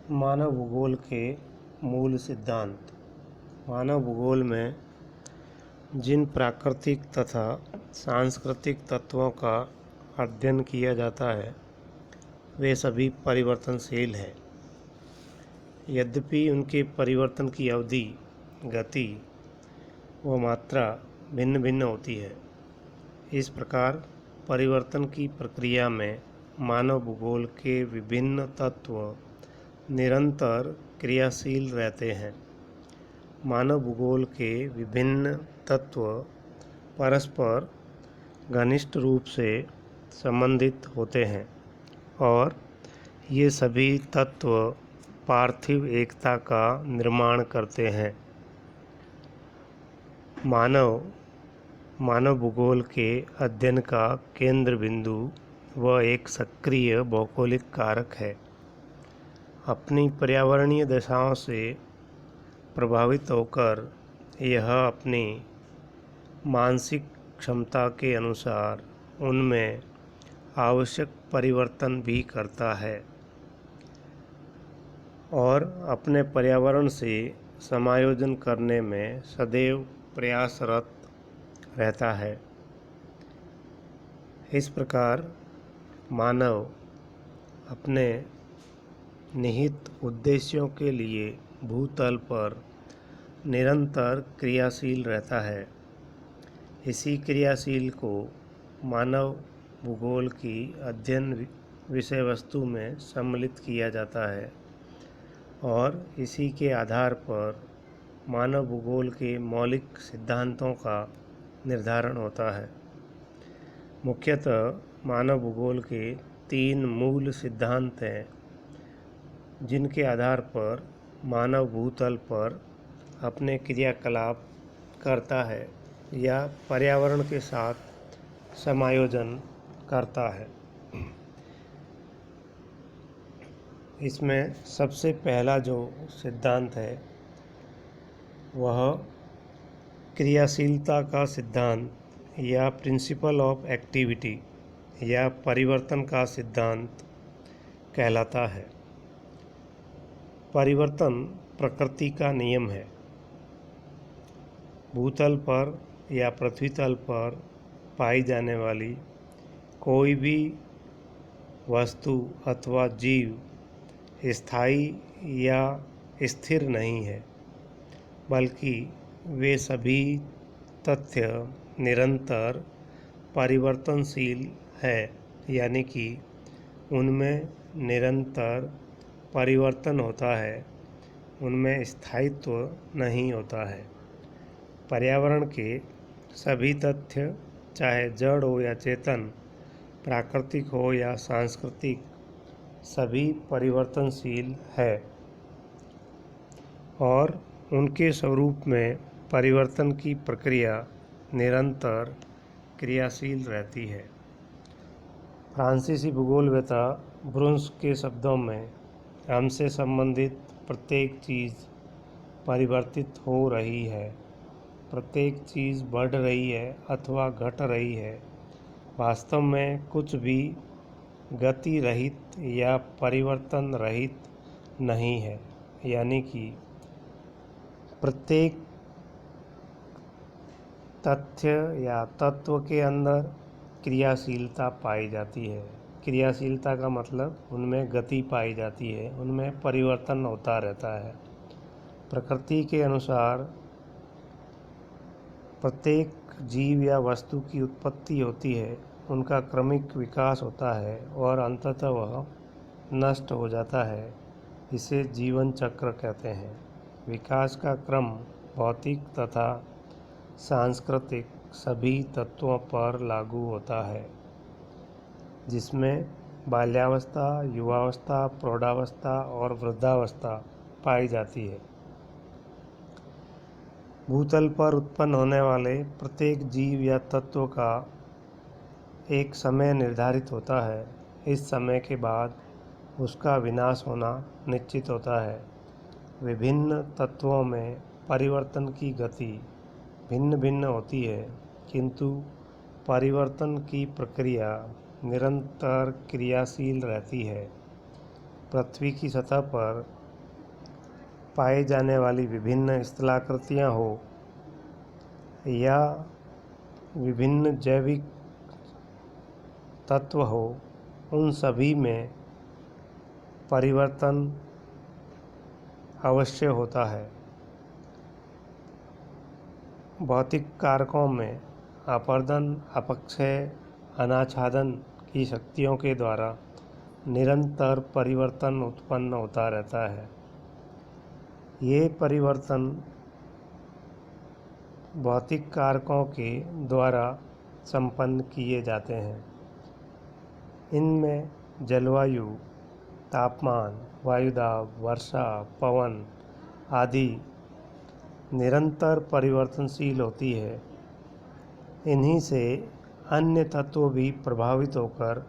मानव भूगोल के मूल सिद्धांत। मानव भूगोल में जिन प्राकृतिक तथा सांस्कृतिक तत्वों का अध्ययन किया जाता है वे सभी परिवर्तनशील हैं। यद्यपि उनके परिवर्तन की अवधि, गति व मात्रा भिन्न भिन्न होती है। इस प्रकार परिवर्तन की प्रक्रिया में मानव भूगोल के विभिन्न तत्व निरंतर क्रियाशील रहते हैं। मानव भूगोल के विभिन्न तत्व परस्पर घनिष्ठ रूप से संबंधित होते हैं और ये सभी तत्व पार्थिव एकता का निर्माण करते हैं। मानव भूगोल के अध्ययन का केंद्र बिंदु व एक सक्रिय भौगोलिक कारक है। अपनी पर्यावरणीय दशाओं से प्रभावित होकर यह अपनी मानसिक क्षमता के अनुसार उनमें आवश्यक परिवर्तन भी करता है और अपने पर्यावरण से समायोजन करने में सदैव प्रयासरत रहता है। इस प्रकार मानव अपने निहित उद्देश्यों के लिए भूतल पर निरंतर क्रियाशील रहता है। इसी क्रियाशील को मानव भूगोल की अध्ययन विषय वस्तु में सम्मिलित किया जाता है और इसी के आधार पर मानव भूगोल के मौलिक सिद्धांतों का निर्धारण होता है। मुख्यतः मानव भूगोल के 3 मूल सिद्धांत हैं जिनके आधार पर मानव भूतल पर अपने क्रियाकलाप करता है या पर्यावरण के साथ समायोजन करता है। इसमें सबसे पहला जो सिद्धांत है वह क्रियाशीलता का सिद्धांत या प्रिंसिपल ऑफ एक्टिविटी या परिवर्तन का सिद्धांत कहलाता है। परिवर्तन प्रकृति का नियम है। भूतल पर या पृथ्वी तल पर पाई जाने वाली कोई भी वस्तु अथवा जीव स्थायी या स्थिर नहीं है, बल्कि वे सभी तथ्य निरंतर परिवर्तनशील है, यानी कि उनमें निरंतर परिवर्तन होता है, उनमें स्थायित्व नहीं होता है। पर्यावरण के सभी तथ्य, चाहे जड़ हो या चेतन, प्राकृतिक हो या सांस्कृतिक, सभी परिवर्तनशील है और उनके स्वरूप में परिवर्तन की प्रक्रिया निरंतर क्रियाशील रहती है। फ्रांसीसी भूगोलवेत्ता ब्रुन्स के शब्दों में हमसे संबंधित प्रत्येक चीज़ परिवर्तित हो रही है। प्रत्येक चीज़ बढ़ रही है अथवा घट रही है। वास्तव में कुछ भी गति रहित या परिवर्तन रहित नहीं है, यानी कि प्रत्येक तथ्य या तत्व के अंदर क्रियाशीलता पाई जाती है। क्रियाशीलता का मतलब उनमें गति पाई जाती है, उनमें परिवर्तन होता रहता है। प्रकृति के अनुसार प्रत्येक जीव या वस्तु की उत्पत्ति होती है, उनका क्रमिक विकास होता है और अंततः वह नष्ट हो जाता है। इसे जीवन चक्र कहते हैं। विकास का क्रम भौतिक तथा सांस्कृतिक सभी तत्वों पर लागू होता है, जिसमें बाल्यावस्था, युवावस्था, प्रौढ़ावस्था और वृद्धावस्था पाई जाती है। भूतल पर उत्पन्न होने वाले प्रत्येक जीव या तत्व का एक समय निर्धारित होता है। इस समय के बाद उसका विनाश होना निश्चित होता है। विभिन्न तत्वों में परिवर्तन की गति भिन्न भिन्न होती है, किंतु परिवर्तन की प्रक्रिया निरंतर क्रियाशील रहती है। पृथ्वी की सतह पर पाए जाने वाली विभिन्न स्थलाकृतियाँ हो या विभिन्न जैविक तत्व हो, उन सभी में परिवर्तन अवश्य होता है। भौतिक कारकों में अपरदन, अपक्षय, अनाच्छादन की शक्तियों के द्वारा निरंतर परिवर्तन उत्पन्न होता रहता है। ये परिवर्तन भौतिक कारकों के द्वारा संपन्न किए जाते हैं। इनमें जलवायु, तापमान, वायुदाब, वर्षा, पवन आदि निरंतर परिवर्तनशील होती है। इन्हीं से अन्य तत्व भी प्रभावित होकर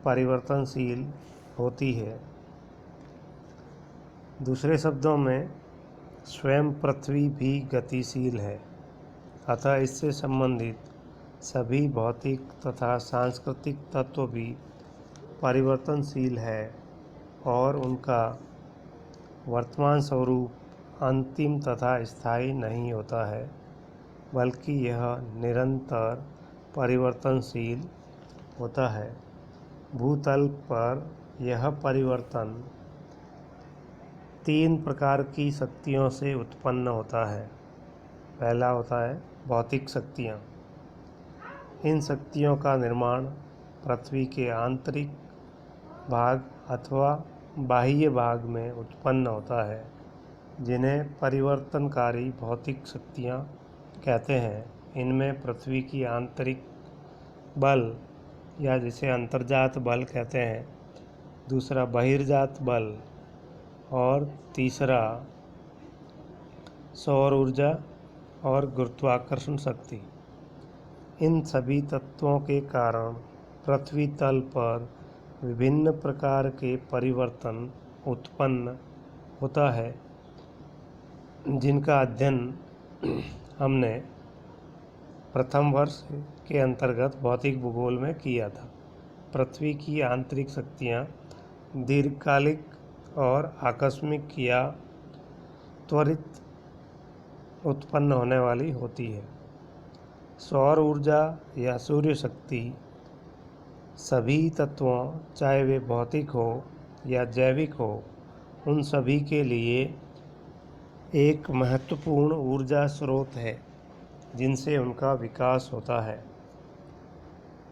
परिवर्तनशील होती है। दूसरे शब्दों में स्वयं पृथ्वी भी गतिशील है, अतः इससे संबंधित सभी भौतिक तथा सांस्कृतिक तत्व भी परिवर्तनशील है और उनका वर्तमान स्वरूप अंतिम तथा स्थायी नहीं होता है, बल्कि यह निरंतर परिवर्तनशील होता है। भूतल पर यह परिवर्तन 3 प्रकार की शक्तियों से उत्पन्न होता है। पहला होता है भौतिक शक्तियाँ। इन शक्तियों का निर्माण पृथ्वी के आंतरिक भाग अथवा बाह्य भाग में उत्पन्न होता है, जिन्हें परिवर्तनकारी भौतिक शक्तियाँ कहते हैं। इनमें पृथ्वी की आंतरिक बल या जिसे अंतर्जात बल कहते हैं, दूसरा बहिर्जात बल और तीसरा सौर ऊर्जा और गुरुत्वाकर्षण शक्ति। इन सभी तत्वों के कारण पृथ्वी तल पर विभिन्न प्रकार के परिवर्तन उत्पन्न होता है, जिनका अध्ययन हमने प्रथम वर्ष के अंतर्गत भौतिक भूगोल में किया था। पृथ्वी की आंतरिक शक्तियाँ दीर्घकालिक और आकस्मिक या त्वरित उत्पन्न होने वाली होती है। सौर ऊर्जा या सूर्य शक्ति सभी तत्वों, चाहे वे भौतिक हो या जैविक हो, उन सभी के लिए एक महत्वपूर्ण ऊर्जा स्रोत है, जिनसे उनका विकास होता है।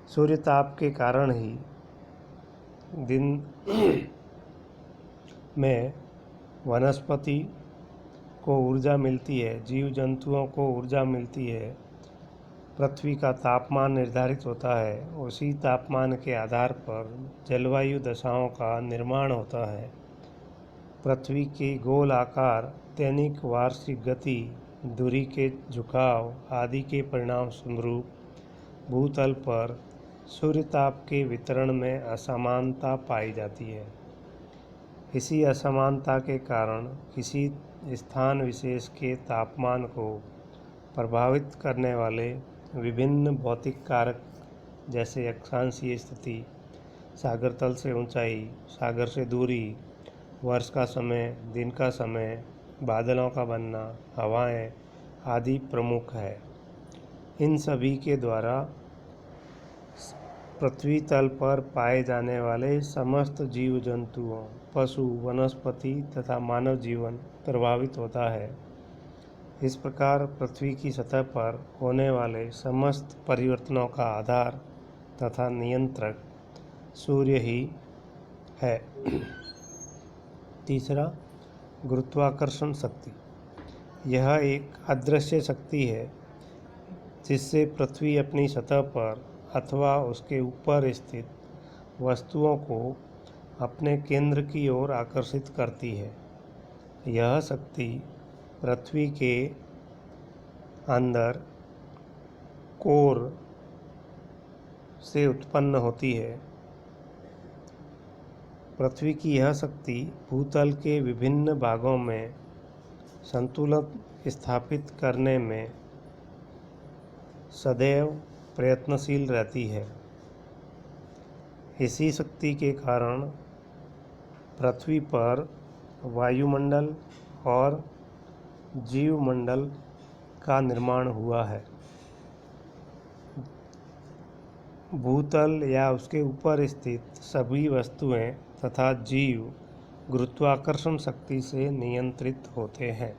सूर्य ताप के कारण ही दिन में वनस्पति को ऊर्जा मिलती है, जीव जंतुओं को ऊर्जा मिलती है। पृथ्वी का तापमान निर्धारित होता है, उसी तापमान के आधार पर जलवायु दशाओं का निर्माण होता है। पृथ्वी के गोल आकार, दैनिक वार्षिक गति, दूरी के झुकाव आदि के परिणाम स्वरूप भूतल पर सूर्य ताप के वितरण में असमानता पाई जाती है। इसी असमानता के कारण किसी स्थान विशेष के तापमान को प्रभावित करने वाले विभिन्न भौतिक कारक, जैसे अक्षांशीय स्थिति, सागर तल से ऊंचाई, सागर से दूरी, वर्ष का समय, दिन का समय, बादलों का बनना, हवाएं आदि प्रमुख है। इन सभी के द्वारा पृथ्वी तल पर पाए जाने वाले समस्त जीव जंतुओं, पशु, वनस्पति तथा मानव जीवन प्रभावित होता है। इस प्रकार पृथ्वी की सतह पर होने वाले समस्त परिवर्तनों का आधार तथा नियंत्रक सूर्य ही है। तीसरा, गुरुत्वाकर्षण शक्ति। यह एक अदृश्य शक्ति है, जिससे पृथ्वी अपनी सतह पर अथवा उसके ऊपर स्थित वस्तुओं को अपने केंद्र की ओर आकर्षित करती है। यह शक्ति पृथ्वी के अंदर कोर से उत्पन्न होती है। पृथ्वी की यह शक्ति भूतल के विभिन्न भागों में संतुलन स्थापित करने में सदैव प्रयत्नशील रहती है। इसी शक्ति के कारण पृथ्वी पर वायुमंडल और जीवमंडल का निर्माण हुआ है। भूतल या उसके ऊपर स्थित सभी वस्तुएं तथा जीव गुरुत्वाकर्षण शक्ति से नियंत्रित होते हैं।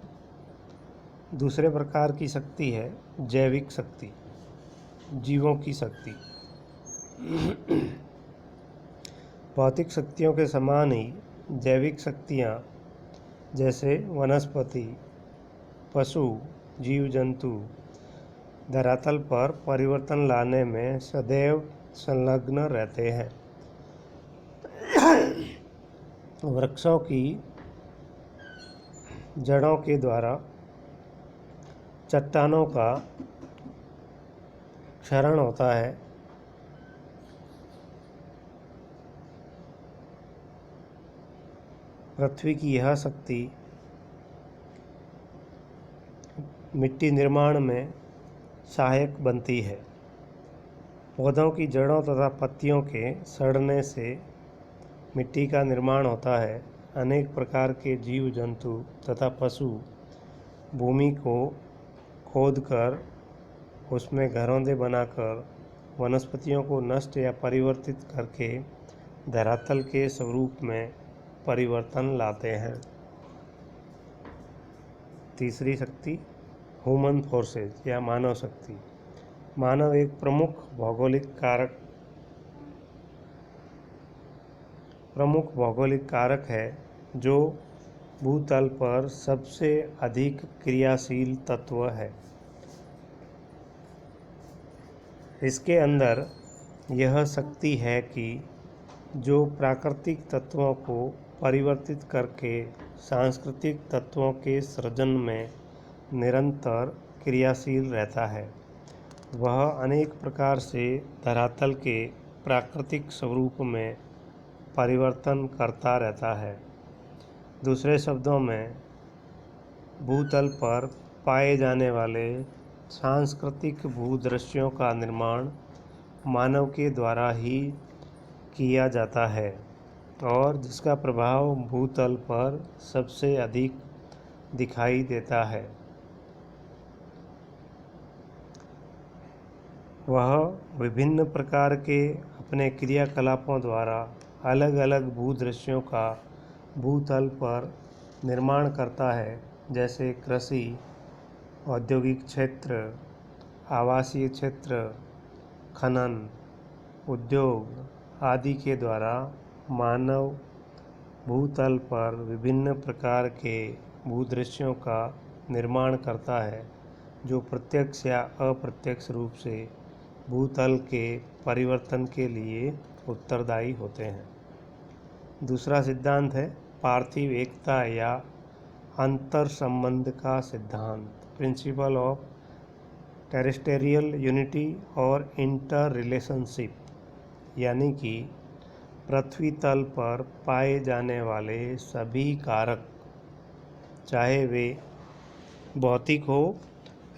दूसरे प्रकार की शक्ति है जैविक शक्ति, जीवों की शक्ति। भौतिक शक्तियों के समान ही जैविक शक्तियाँ जैसे वनस्पति, पशु, जीव जंतु धरातल पर परिवर्तन लाने में सदैव संलग्न रहते हैं। वृक्षों की जड़ों के द्वारा चट्टानों का क्षरण होता है। पृथ्वी की यह शक्ति मिट्टी निर्माण में सहायक बनती है। पौधों की जड़ों तथा पत्तियों के सड़ने से मिट्टी का निर्माण होता है। अनेक प्रकार के जीव जंतु तथा पशु भूमि को खोदकर उसमें घरौंदे बनाकर वनस्पतियों को नष्ट या परिवर्तित करके धरातल के स्वरूप में परिवर्तन लाते हैं। तीसरी शक्ति ह्यूमन फोर्सेस या मानव शक्ति। मानव एक प्रमुख भौगोलिक कारक है जो भूतल पर सबसे अधिक क्रियाशील तत्व है। इसके अंदर यह शक्ति है कि जो प्राकृतिक तत्वों को परिवर्तित करके सांस्कृतिक तत्वों के सृजन में निरंतर क्रियाशील रहता है। वह अनेक प्रकार से धरातल के प्राकृतिक स्वरूप में परिवर्तन करता रहता है। दूसरे शब्दों में भूतल पर पाए जाने वाले सांस्कृतिक भूदृश्यों का निर्माण मानव के द्वारा ही किया जाता है और जिसका प्रभाव भूतल पर सबसे अधिक दिखाई देता है। वह विभिन्न प्रकार के अपने क्रियाकलापों द्वारा अलग अलग भूदृश्यों का भूतल पर निर्माण करता है, जैसे कृषि, औद्योगिक क्षेत्र, आवासीय क्षेत्र, खनन, उद्योग आदि के द्वारा मानव भूतल पर विभिन्न प्रकार के भूदृश्यों का निर्माण करता है, जो प्रत्यक्ष या अप्रत्यक्ष रूप से भूतल के परिवर्तन के लिए उत्तरदायी होते हैं। दूसरा सिद्धांत है पार्थिव एकता या अंतर संबंध का सिद्धांत, प्रिंसिपल ऑफ टेरेस्टेरियल यूनिटी और इंटर रिलेशनशिप, यानी कि पृथ्वी तल पर पाए जाने वाले सभी कारक, चाहे वे भौतिक हो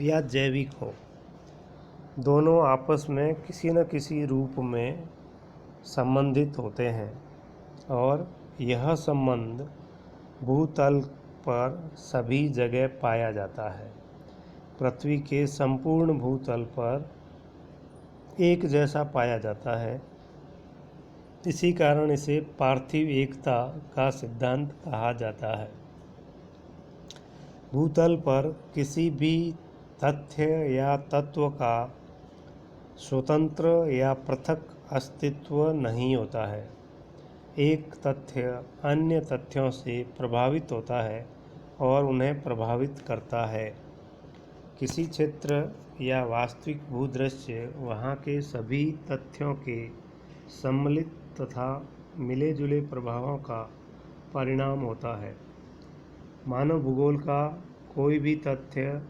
या जैविक हो, दोनों आपस में किसी न किसी रूप में संबंधित होते हैं और यह संबंध भूतल पर सभी जगह पाया जाता है। पृथ्वी के संपूर्ण भूतल पर एक जैसा पाया जाता है। इसी कारण इसे पार्थिव एकता का सिद्धांत कहा जाता है। भूतल पर किसी भी तथ्य या तत्व का स्वतंत्र या पृथक अस्तित्व नहीं होता है। एक तथ्य अन्य तथ्यों से प्रभावित होता है और उन्हें प्रभावित करता है। किसी क्षेत्र या वास्तविक भूदृश्य वहाँ के सभी तथ्यों के सम्मिलित तथा मिले जुले प्रभावों का परिणाम होता है। मानव भूगोल का कोई भी तथ्य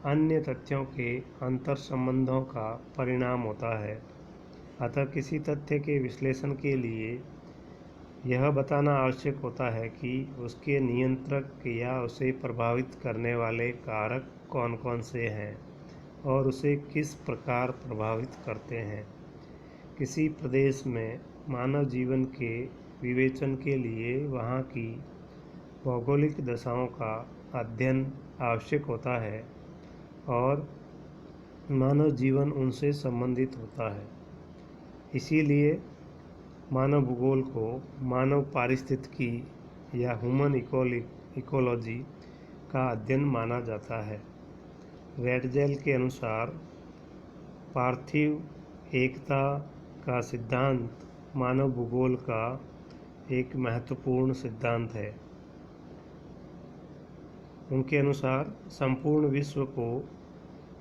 अन्य तथ्यों के अंतर संबंधों का परिणाम होता है। अतः किसी तथ्य के विश्लेषण के लिए यह बताना आवश्यक होता है कि उसके नियंत्रक या उसे प्रभावित करने वाले कारक कौन कौन से हैं और उसे किस प्रकार प्रभावित करते हैं। किसी प्रदेश में मानव जीवन के विवेचन के लिए वहाँ की भौगोलिक दशाओं का अध्ययन आवश्यक होता है और मानव जीवन उनसे संबंधित होता है। इसीलिए मानव भूगोल को मानव पारिस्थितिकी या ह्यूमन इकोलॉजी का अध्ययन माना जाता है। रेटजेल के अनुसार पार्थिव एकता का सिद्धांत मानव भूगोल का एक महत्वपूर्ण सिद्धांत है। उनके अनुसार संपूर्ण विश्व को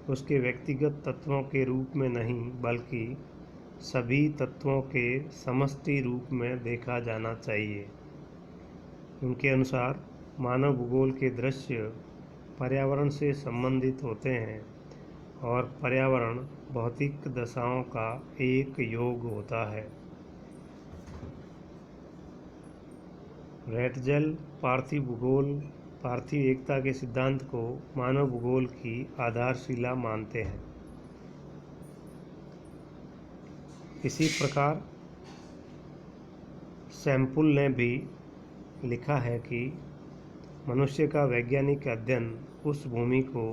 उसके व्यक्तिगत तत्वों के रूप में नहीं बल्कि सभी तत्वों के समष्टि रूप में देखा जाना चाहिए। उनके अनुसार मानव भूगोल के दृश्य पर्यावरण से संबंधित होते हैं और पर्यावरण भौतिक दशाओं का एक योग होता है। रेटजेल पार्थिव एकता के सिद्धांत को मानव भूगोल की आधारशिला मानते हैं। इसी प्रकार सैम्पुल ने भी लिखा है कि मनुष्य का वैज्ञानिक अध्ययन उस भूमि को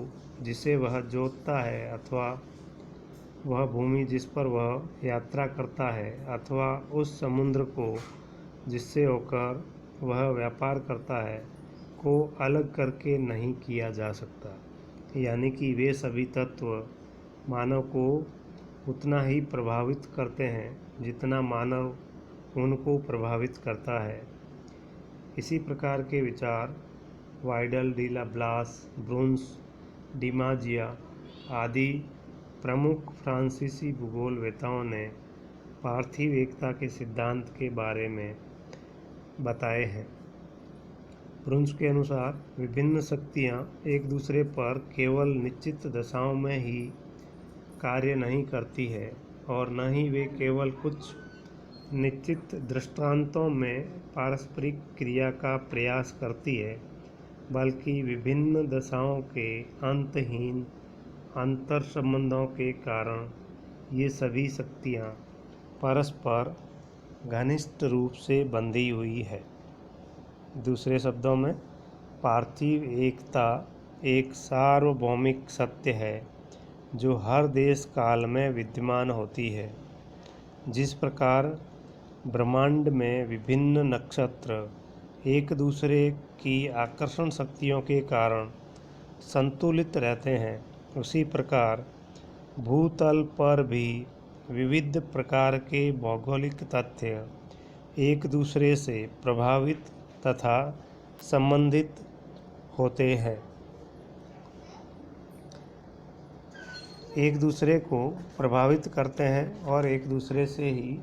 जिसे वह जोतता है अथवा वह भूमि जिस पर वह यात्रा करता है अथवा उस समुद्र को जिससे होकर वह व्यापार करता है को अलग करके नहीं किया जा सकता। यानी कि वे सभी तत्व मानव को उतना ही प्रभावित करते हैं जितना मानव उनको प्रभावित करता है। इसी प्रकार के विचार वाइडल, डी ला ब्लास, ब्रुन्स, डिमाजिया आदि प्रमुख फ्रांसीसी भूगोलवेताओं ने पार्थिव एकता के सिद्धांत के बारे में बताए हैं। ब्रुन्स के अनुसार विभिन्न शक्तियाँ एक दूसरे पर केवल निश्चित दशाओं में ही कार्य नहीं करती है और न ही वे केवल कुछ निश्चित दृष्टांतों में पारस्परिक क्रिया का प्रयास करती है बल्कि विभिन्न दशाओं के अंतहीन अंतर संबंधों के कारण ये सभी शक्तियाँ परस्पर घनिष्ठ रूप से बंधी हुई है। दूसरे शब्दों में पार्थिव एकता एक सार्वभौमिक सत्य है जो हर देश काल में विद्यमान होती है। जिस प्रकार ब्रह्मांड में विभिन्न नक्षत्र एक दूसरे की आकर्षण शक्तियों के कारण संतुलित रहते हैं, उसी प्रकार भूतल पर भी विविध प्रकार के भौगोलिक तथ्य एक दूसरे से प्रभावित तथा संबंधित होते हैं। एक दूसरे को प्रभावित करते हैं और एक दूसरे से ही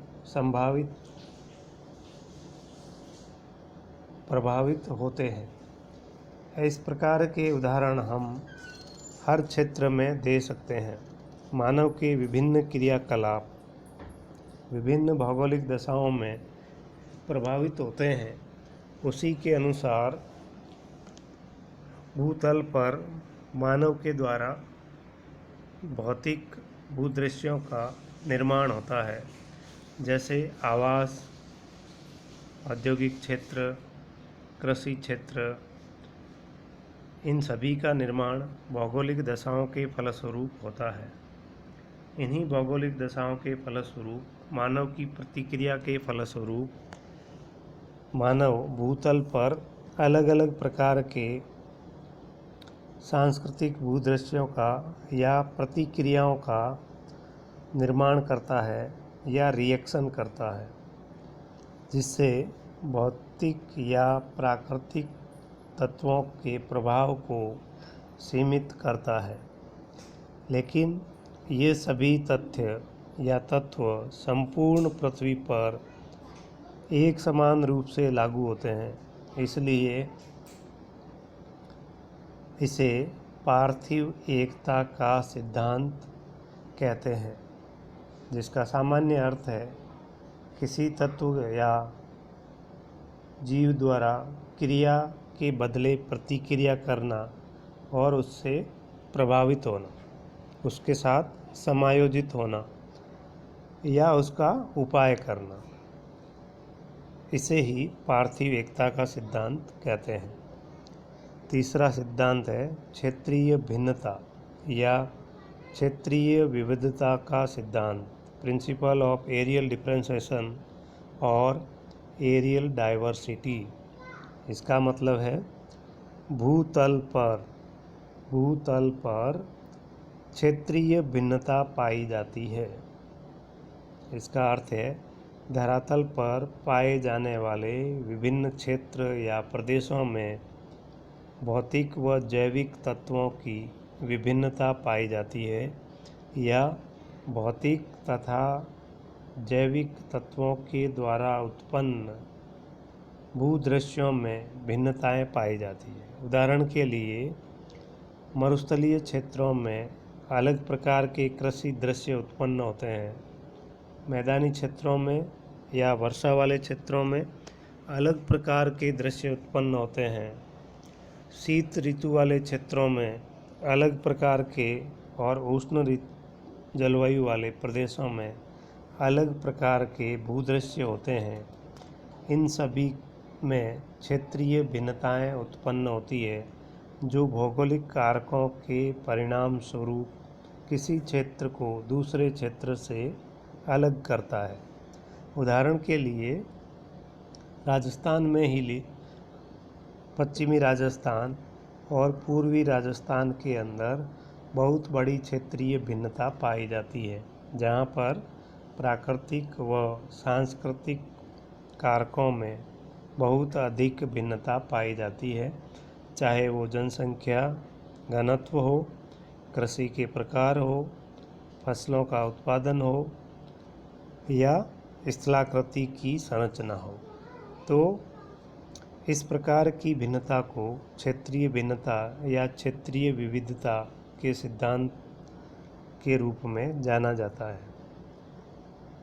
प्रभावित होते हैं। इस प्रकार के उदाहरण हम हर क्षेत्र में दे सकते हैं। मानव के विभिन्न क्रियाकलाप विभिन्न भौगोलिक दशाओं में प्रभावित होते हैं। उसी के अनुसार भूतल पर मानव के द्वारा भौतिक भूदृश्यों का निर्माण होता है, जैसे आवास, औद्योगिक क्षेत्र, कृषि क्षेत्र। इन सभी का निर्माण भौगोलिक दशाओं के फलस्वरूप होता है। इन्हीं भौगोलिक दशाओं के फलस्वरूप मानव की प्रतिक्रिया के फलस्वरूप मानव भूतल पर अलग अलग प्रकार के सांस्कृतिक भूदृश्यों का या प्रतिक्रियाओं का निर्माण करता है या रिएक्शन करता है, जिससे भौतिक या प्राकृतिक तत्वों के प्रभाव को सीमित करता है। लेकिन ये सभी तथ्य या तत्व संपूर्ण पृथ्वी पर एक समान रूप से लागू होते हैं, इसलिए इसे पार्थिव एकता का सिद्धांत कहते हैं, जिसका सामान्य अर्थ है किसी तत्व या जीव द्वारा क्रिया के बदले प्रतिक्रिया करना और उससे प्रभावित होना, उसके साथ समायोजित होना या उसका उपाय करना। इसे ही पार्थिव एकता का सिद्धांत कहते हैं। तीसरा सिद्धांत है क्षेत्रीय भिन्नता या क्षेत्रीय विविधता का सिद्धांत, प्रिंसिपल ऑफ एरियल डिफरेंशिएशन और एरियल डाइवर्सिटी। इसका मतलब है भूतल पर क्षेत्रीय भिन्नता पाई जाती है। इसका अर्थ है धरातल पर पाए जाने वाले विभिन्न क्षेत्र या प्रदेशों में भौतिक व जैविक तत्वों की विभिन्नता पाई जाती है या भौतिक तथा जैविक तत्वों के द्वारा उत्पन्न भूदृश्यों में भिन्नताएं पाई जाती है। उदाहरण के लिए मरुस्थलीय क्षेत्रों में अलग प्रकार के कृषि दृश्य उत्पन्न होते हैं, मैदानी क्षेत्रों में या वर्षा वाले क्षेत्रों में अलग प्रकार के दृश्य उत्पन्न होते हैं, शीत ऋतु वाले क्षेत्रों में अलग प्रकार के और उष्ण जलवायु वाले प्रदेशों में अलग प्रकार के भूदृश्य होते हैं। इन सभी में क्षेत्रीय भिन्नताएं उत्पन्न होती है जो भौगोलिक कारकों के परिणाम स्वरूप किसी क्षेत्र को दूसरे क्षेत्र से अलग करता है। उदाहरण के लिए राजस्थान में ही पश्चिमी राजस्थान और पूर्वी राजस्थान के अंदर बहुत बड़ी क्षेत्रीय भिन्नता पाई जाती है, जहाँ पर प्राकृतिक व सांस्कृतिक कारकों में बहुत अधिक भिन्नता पाई जाती है, चाहे वो जनसंख्या घनत्व हो, कृषि के प्रकार हो, फसलों का उत्पादन हो या स्थलाकृति की संरचना हो। तो इस प्रकार की भिन्नता को क्षेत्रीय भिन्नता या क्षेत्रीय विविधता के सिद्धांत के रूप में जाना जाता है।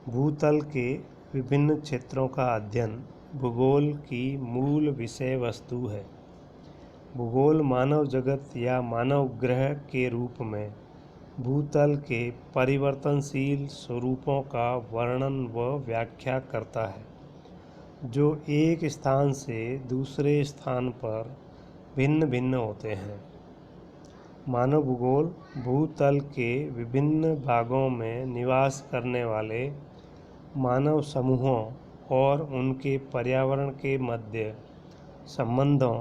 भूतल के विभिन्न क्षेत्रों का अध्ययन भूगोल की मूल विषय वस्तु है। भूगोल मानव जगत या मानव ग्रह के रूप में भूतल के परिवर्तनशील स्वरूपों का वर्णन व व्याख्या करता है, जो एक स्थान से दूसरे स्थान पर भिन्न भिन्न होते हैं। मानव भूगोल भूतल के विभिन्न भागों में निवास करने वाले मानव समूहों और उनके पर्यावरण के मध्य संबंधों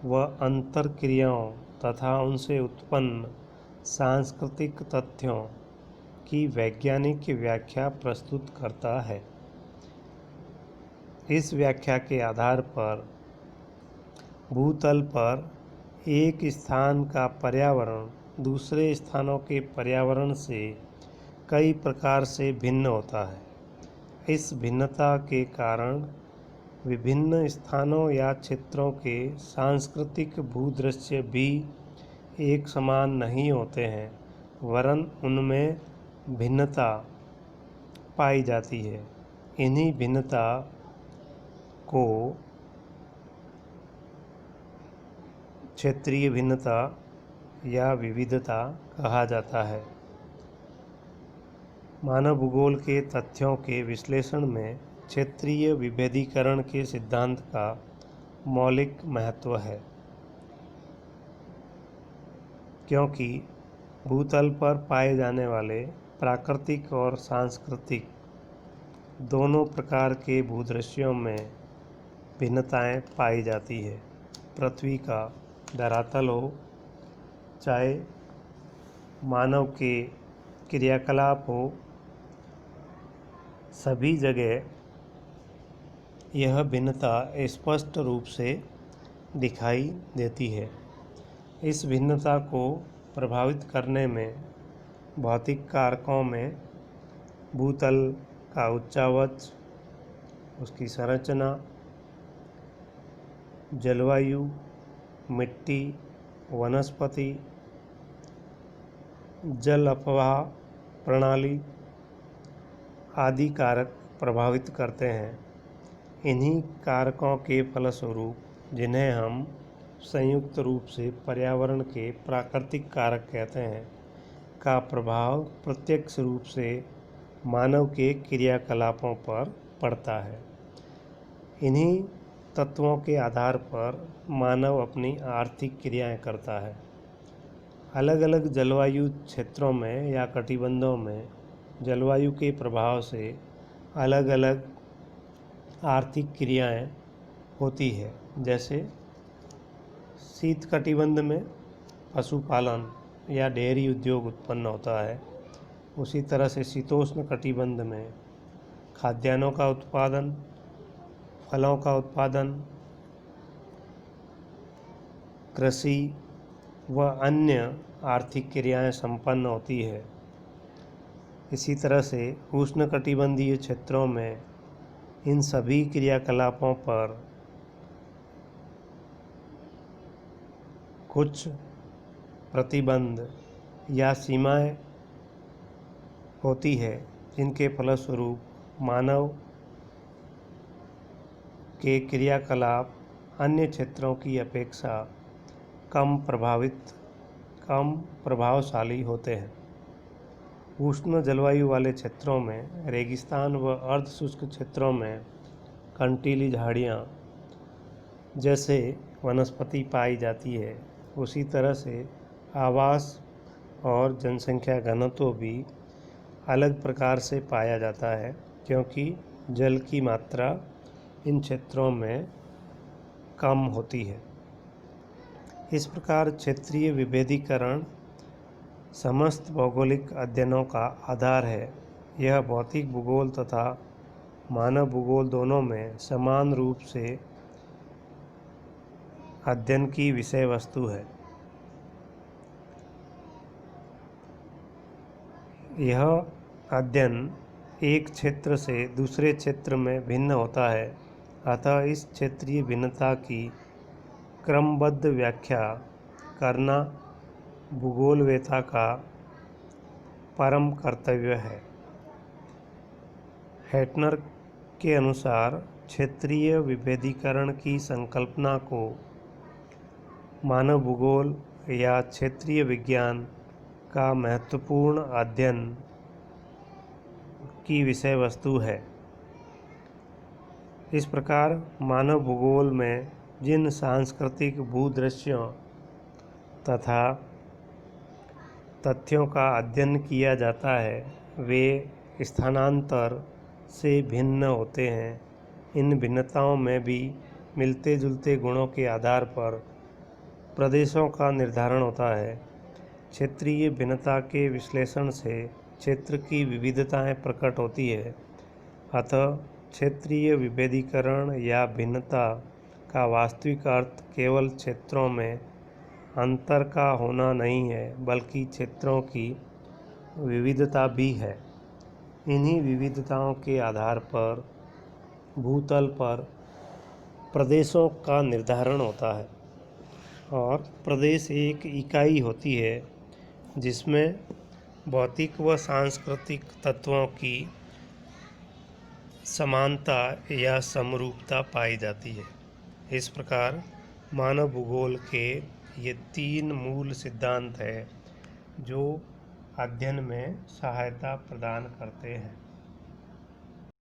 व अंतर्क्रियाओं तथा उनसे उत्पन्न सांस्कृतिक तथ्यों की वैज्ञानिक व्याख्या प्रस्तुत करता है। इस व्याख्या के आधार पर भूतल पर एक स्थान का पर्यावरण दूसरे स्थानों के पर्यावरण से कई प्रकार से भिन्न होता है। इस भिन्नता के कारण विभिन्न स्थानों या क्षेत्रों के सांस्कृतिक भूदृश्य भी एक समान नहीं होते हैं, वरन उनमें भिन्नता पाई जाती है। इन्हीं भिन्नता को क्षेत्रीय भिन्नता या विविधता कहा जाता है। मानव भूगोल के तथ्यों के विश्लेषण में क्षेत्रीय विभेदीकरण के सिद्धांत का मौलिक महत्व है, क्योंकि भूतल पर पाए जाने वाले प्राकृतिक और सांस्कृतिक दोनों प्रकार के भूदृश्यों में भिन्नताएं पाई जाती है। पृथ्वी का धरातल हो, चाहे मानव के क्रियाकलाप हो, सभी जगह यह भिन्नता स्पष्ट रूप से दिखाई देती है। इस भिन्नता को प्रभावित करने में भौतिक कारकों में भूतल का उच्चावच, उसकी संरचना, जलवायु, मिट्टी, वनस्पति, जल अपवाह प्रणाली आदि कारक प्रभावित करते हैं। इन्हीं कारकों के फलस्वरूप, जिन्हें हम संयुक्त रूप से पर्यावरण के प्राकृतिक कारक कहते हैं, का प्रभाव प्रत्यक्ष रूप से मानव के क्रियाकलापों पर पड़ता है। इन्हीं तत्वों के आधार पर मानव अपनी आर्थिक क्रियाएं करता है। अलग अलग जलवायु क्षेत्रों में या कटिबंधों में जलवायु के प्रभाव से अलग अलग आर्थिक क्रियाएं होती है। जैसे शीत कटिबंध में पशुपालन या डेयरी उद्योग उत्पन्न होता है। उसी तरह से शीतोष्ण कटिबंध में खाद्यान्नों का उत्पादन, फलों का उत्पादन, कृषि व अन्य आर्थिक क्रियाएं संपन्न होती है। इसी तरह से उष्णकटिबंधीय क्षेत्रों में इन सभी क्रियाकलापों पर कुछ प्रतिबंध या सीमाएं होती है, जिनके फलस्वरूप मानव के क्रियाकलाप अन्य क्षेत्रों की अपेक्षा कम प्रभावशाली होते हैं। उष्ण जलवायु वाले क्षेत्रों में रेगिस्तान व अर्ध शुष्क क्षेत्रों में कंटीली झाड़ियाँ जैसे वनस्पति पाई जाती है। उसी तरह से आवास और जनसंख्या घनत्व भी अलग प्रकार से पाया जाता है, क्योंकि जल की मात्रा इन क्षेत्रों में कम होती है। इस प्रकार क्षेत्रीय विभेदीकरण समस्त भौगोलिक अध्ययनों का आधार है। यह भौतिक भूगोल तथा मानव भूगोल दोनों में समान रूप से अध्ययन की विषय वस्तु है। यह अध्ययन एक क्षेत्र से दूसरे क्षेत्र में भिन्न होता है, अतः इस क्षेत्रीय भिन्नता की क्रमबद्ध व्याख्या करना भूगोलवेत्ता का परम कर्तव्य है। हेटनर के अनुसार क्षेत्रीय विभेदीकरण की संकल्पना को मानव भूगोल या क्षेत्रीय विज्ञान का महत्वपूर्ण अध्ययन की विषय वस्तु है। इस प्रकार मानव भूगोल में जिन सांस्कृतिक भूदृश्यों तथा तथ्यों का अध्ययन किया जाता है, वे स्थानांतर से भिन्न होते हैं। इन भिन्नताओं में भी मिलते जुलते गुणों के आधार पर प्रदेशों का निर्धारण होता है। क्षेत्रीय भिन्नता के विश्लेषण से क्षेत्र की विविधताएं प्रकट होती है। अतः क्षेत्रीय विभेदीकरण या भिन्नता का वास्तविक अर्थ केवल क्षेत्रों में अंतर का होना नहीं है, बल्कि क्षेत्रों की विविधता भी है। इन्हीं विविधताओं के आधार पर भूतल पर प्रदेशों का निर्धारण होता है, और प्रदेश एक इकाई होती है जिसमें भौतिक व सांस्कृतिक तत्वों की समानता या समरूपता पाई जाती है। इस प्रकार मानव भूगोल के ये 3 मूल सिद्धांत हैं जो अध्ययन में सहायता प्रदान करते हैं।